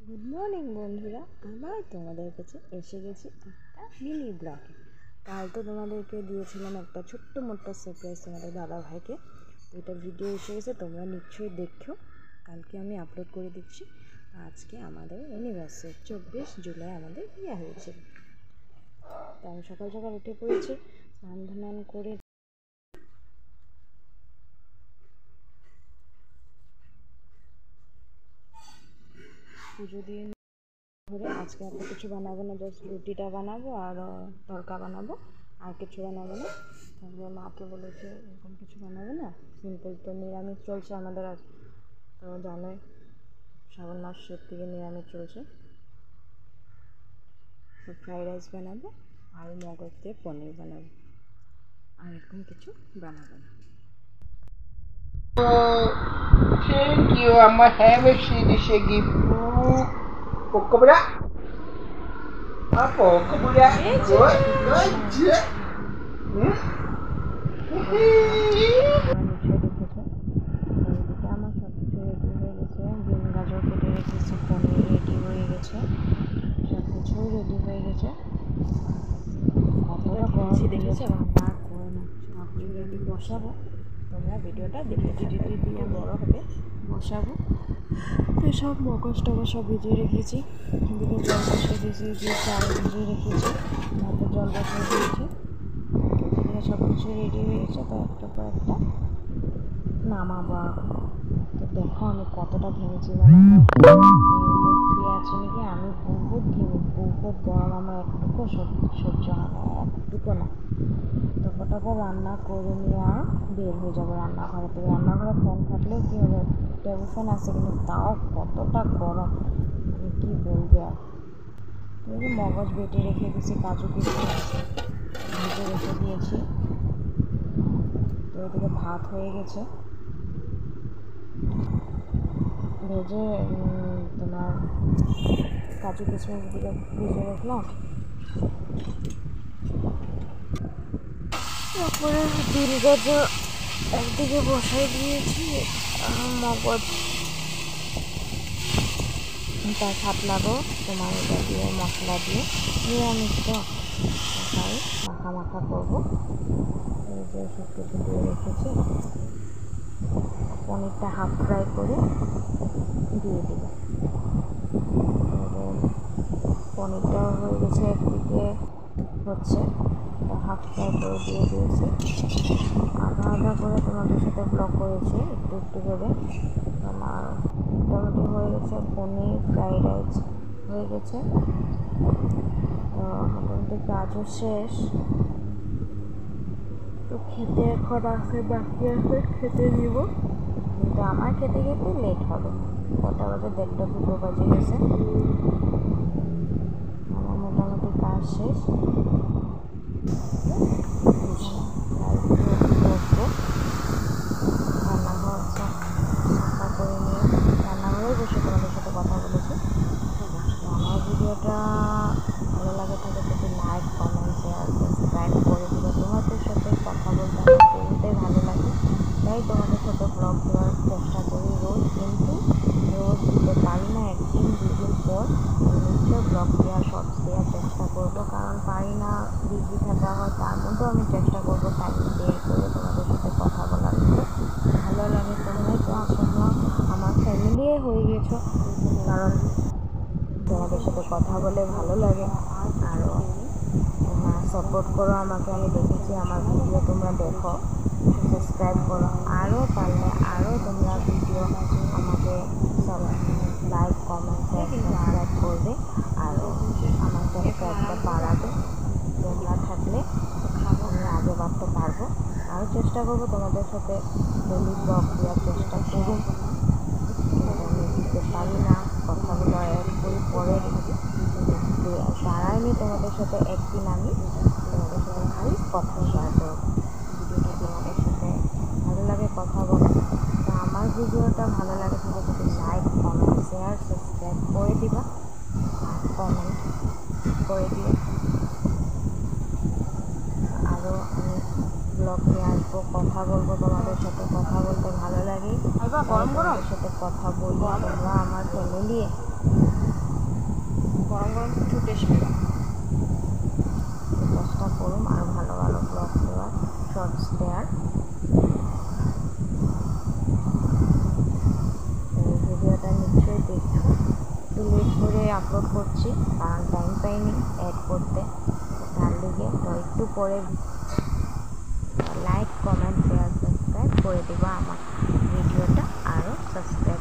Good morning বন্ধুরা, আবার তোমাদের কাছে এসে গেছি একটা মিনি ব্লগে। কাল তো তোমাদেরকে দিয়েছিলাম একটা ছোট্ট মোট্ট সারপ্রাইজ তোমাদের দাদা ভাইকে। তো এটা ভিডিও এসে গেছে, তোমরা নিশ্চয়ই দেখো। কালকে আমি আপলোড করে দিচ্ছি। আজকে আমাদের অ্যানিভার্সারি 24 জুলাই আমাদের বিয়ে হয়েছিল। তো আমি সকাল সকাল উঠে পড়েছি, স্নান ধান করে পুজো দিয়ে ধরে আজকে এত কিছু বানাবো না, জাস্ট রুটিটা বানাবো আর তড়কা বানাবো, আর কিছু বানাবো না। তারপরে মাকে বলেছে এরকম কিছু বানাবো না, সিম্পল। তো নিরামিষ চলছে আমাদের আজ, তো জানোই শ্রাবণ মাসের থেকে নিরামিষ চলছে। তো ফ্রাইড রাইস বানাবো আর মগজ দিয়ে পনির বানাবো, আর এরকম কিছু বানাবো না। Thank you. I'm a hammer shigi. Pokobra. Apa? Pokobra. Good. Good. আমার সব কিছু রেডি হয়ে গেছে, বিন গাজর কেটে রেখেছি, পনির রেডি হয়ে গেছে, সব কিছুই রেডি হয়ে গেছে। কতটা গরম দেখেছে, রান্না করে না রেডি বসাবো। তোমরা ভিডিওটা দেখে ধীরে দিয়ে বড় হবে, বসাবো। তো সব মগজ টগজ সব ভিজিয়ে রেখেছি, এদিকে জল বসিয়ে দিয়েছি, দিয়ে চাল ভিজিয়ে রেখেছি, ভাতের জল বসিয়ে দিয়েছি। এদিকে সব কিছু রেডি হয়ে গেছে, তো একটা পর একটা নামাবো। তো দেখো আমি কতটা ঘেমেছি, মুখ আছে নাকি, আমি বহুত ঘেমে, বহুত গরম, আমার একটুকু সহ্য হয় না, একটুকু না। তো ফটাফট রান্না করে নিয়ে আর বের হয়ে যাবো রান্নাঘরে থেকে। রান্নাঘরে ফ্যান থাকলেও কী হবে, টেবিল ফ্যান আছে, কিন্তু তাও কতটা গরম আমি কী বলবো। আর তুমি মগজ বেটে রেখে দিয়েছি, কাজু কিশমিশ ভেজে রেখে দিয়েছি। তো এদিকে ভাত হয়ে গেছে ভেজে, তোমার কাজু কিশমিশ দিকে ভেজে রাখলাম। তারপরে তিল গাজর একদিকে বসাই দিয়েছি, মগজ তার ছাতলাবো তোমার এটা দিয়ে, মশলা দিয়ে, নিরামিষ তো তাই মাখা মাখা করবো। এই যে সব কিছু দিয়ে রেখেছি, পনিরটা হাফ ফ্রাই করে দিয়ে দেবো। পনিরটাও হয়ে গেছে, একদিকে হচ্ছে, হাফ ফ্রাই করে দিয়ে দিয়েছি। আধা আধা করে তোমাদের সাথে ব্লগ করেছি একটু একটু করে। আমার মোটামুটি হয়ে গেছে, পনির ফ্রাইড রাইস হয়ে গেছে। তো মোটামুটি কাজও শেষ, তো খেতে এখন আসে, বাকি আছে, খেতে দিব। কিন্তু আমার খেতে খেতে লেট হবে, কটা বাজে, 1:30-2 বাজে গেছে। আমার মোটামুটি কাজ শেষ, রান্নাঘর সাফা করে নিয়ে রান্নাঘরে বসে তোমাদের সাথে কথা বলেছি। আমার ভিডিওটা ভালো লাগে থাকে যদি লাইক, কমেন্ট, শেয়ার, সাবস্ক্রাইব করে দিবে। তোমাদের সাথে কথা বলতে আমার বহুতই ভালো লাগে, তাই তোমাদের সাথে ব্লগ দেওয়ার চেষ্টা করি রোজ, কিন্তু রোজ দিতে পারি না। একদিন দুদিন পর নিশ্চয় ব্লগ দেওয়ার, শর্টস দেওয়ার চেষ্টা করব, কারণ পারি না, বিজি থাকা হয়। তার মধ্যেও আমি চেষ্টা করবো টাইম বের করে তোমাদের সাথে কথা বলার মতো। ভালো লাগে, তোমরাই তো আসলে আমার ফ্যামিলি হয়ে গেছো, কারণ তোমাদের সাথে কথা বলে ভালো লাগে। আরও তোমরা সাপোর্ট করো আমাকে, আমি দেখেছি আমার ভিডিও তোমরা দেখো, সাবস্ক্রাইব করো, আরও পারলে আরও তোমরা ভিডিও আমাকে সব লাইক, কমেন্ট, সাবস্ক্রাইব করবে, আরও আমার সাবস্ক্রাইবটা বাড়াবে। তোমরা থাকলে আমি আগে বাড়তে পারবো। আরও চেষ্টা করবো তোমাদের সাথে ডেলি ব্লগ দেওয়ার চেষ্টা করব, আমি দিতে পারি না। কথাগুলো অ্যাড করি পরে, দাঁড়াইনি তোমাদের সাথে। একদিন আমি তোমাদের সাথে খালি কথা শেয়ার করবো, ভিডিওটা তোমাদের সাথে ভালো লাগে কথা বলো। তো আমার ভিডিওটা ভালো লাগে থাকে যদি লাইক, কমেন্ট, শেয়ার, সাবস্ক্রাইব করে দিবা, আর কমেন্ট করে দিও। আরও আমি ব্লগ নিয়ে আসবো, কথা বলবো, তোমাদের সাথে কথা বলতে ভালো লাগে, তোমাদের সাথে কথা বলবো। তোমরা আমার ফ্যামিলি, গরম গরম কিছু টেস্ট পেলাম। চেষ্টা করুন আরও ভালো ভালো ব্লগ দেওয়ার, শর্টস দেওয়ার। এই ভিডিওটা নিশ্চয়ই দেখুন। একটু লেট করে আপলোড করছি কারণ টাইম পাইনি অ্যাড করতে, তার লিগে। তো একটু পরে লাইক, কমেন্ট, শেয়ার, সাবস্ক্রাইব করে দেবো আমার ভিডিওটা, আরও সাবস্ক্রাইব